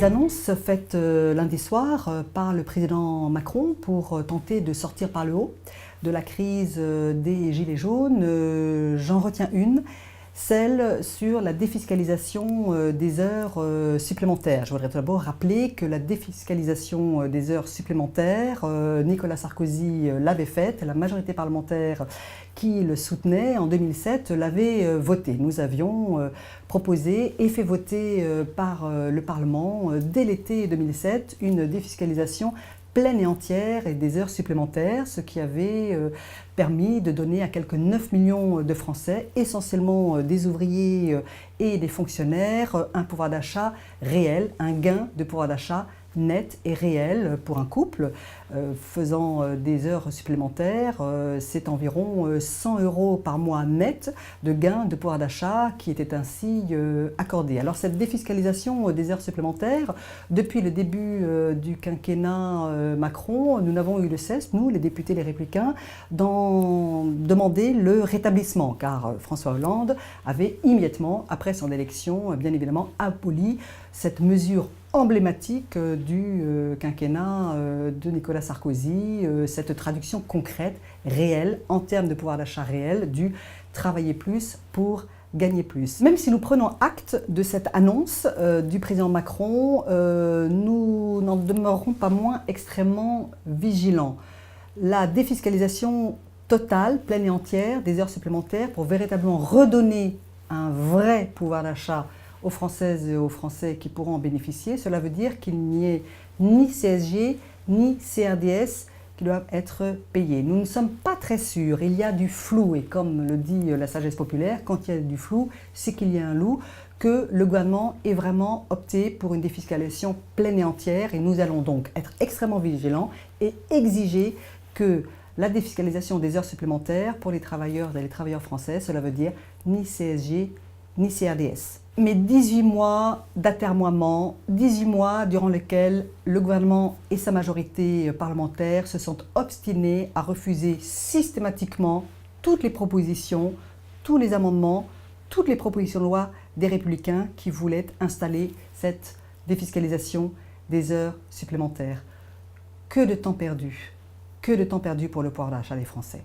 Les annonces faites lundi soir par le président Macron pour tenter de sortir par le haut de la crise des Gilets jaunes, j'en retiens une, celle sur la défiscalisation des heures supplémentaires. Je voudrais tout d'abord rappeler que la défiscalisation des heures supplémentaires, Nicolas Sarkozy l'avait faite, la majorité parlementaire qui le soutenait en 2007 l'avait voté. Nous avions proposé et fait voter par le Parlement dès l'été 2007 une défiscalisation pleine et entière et des heures supplémentaires, ce qui avait permis de donner à quelques 9 millions de Français, essentiellement des ouvriers et des fonctionnaires, un pouvoir d'achat réel, un gain de pouvoir d'achat net et réel pour un couple faisant des heures supplémentaires. C'est environ 100 € par mois net de gain de pouvoir d'achat qui était ainsi accordé. Alors cette défiscalisation des heures supplémentaires, depuis le début du quinquennat Macron, nous n'avons eu le cesse, nous les députés les Républicains, d'en demander le rétablissement, car François Hollande avait immédiatement, après son élection, bien évidemment aboli cette mesure emblématique du quinquennat de Nicolas Sarkozy, cette traduction concrète, réelle, en termes de pouvoir d'achat réel, du travailler plus pour gagner plus. Même si nous prenons acte de cette annonce du président Macron, nous n'en demeurons pas moins extrêmement vigilants. La défiscalisation totale, pleine et entière des heures supplémentaires pour véritablement redonner un vrai pouvoir d'achat aux Françaises et aux Français qui pourront en bénéficier, cela veut dire qu'il n'y ait ni CSG ni CRDS qui doivent être payés. Nous ne sommes pas très sûrs, il y a du flou, et comme le dit la sagesse populaire, quand il y a du flou, c'est qu'il y a un loup, que le gouvernement ait vraiment opté pour une défiscalisation pleine et entière, et nous allons donc être extrêmement vigilants et exiger que la défiscalisation des heures supplémentaires pour les travailleurs et les travailleurs français, cela veut dire ni CSG ni CRDS. Mais 18 mois d'atermoiement, 18 mois durant lesquels le gouvernement et sa majorité parlementaire se sont obstinés à refuser systématiquement toutes les propositions, tous les amendements, toutes les propositions de loi des Républicains qui voulaient installer cette défiscalisation des heures supplémentaires. Que de temps perdu pour le pouvoir d'achat des Français.